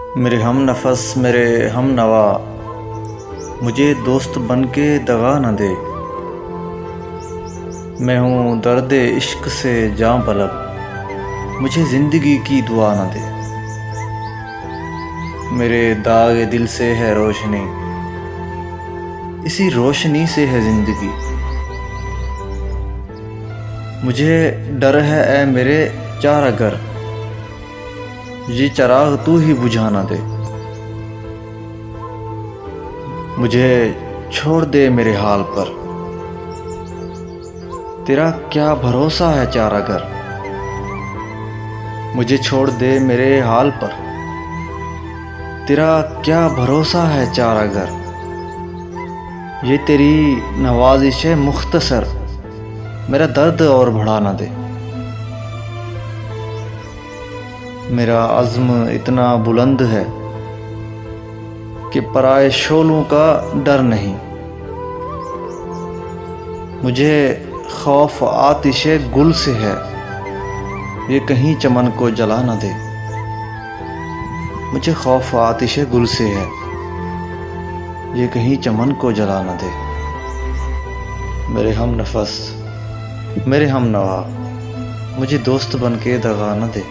मेरे हम नफस मेरे हम नवा, मुझे दोस्त बन के दगा न दे। मैं हूँ दर्द इश्क से जाँ पलब, मुझे ज़िंदगी की दुआ न दे। मेरे दाग दिल से है रोशनी, इसी रोशनी से है ज़िंदगी। मुझे डर है ए मेरे चारागर, ये चराग तू ही बुझा न दे। मुझे छोड़ दे मेरे हाल पर, तेरा क्या भरोसा है चारागर। मुझे छोड़ दे मेरे हाल पर, तेरा क्या भरोसा है चारागर। ये तेरी नवाजिश मुख्तसर, मेरा दर्द और बढ़ा ना दे। मेरा अज़्म इतना बुलंद है कि पराए शोलों का डर नहीं। मुझे खौफ आतिशे गुल से है, ये कहीं चमन को जला न दे। मुझे खौफ आतिशे गुल से है, ये कहीं चमन को जला न दे। मेरे हम नफस मेरे हम नवा, मुझे दोस्त बन के दगा न दे।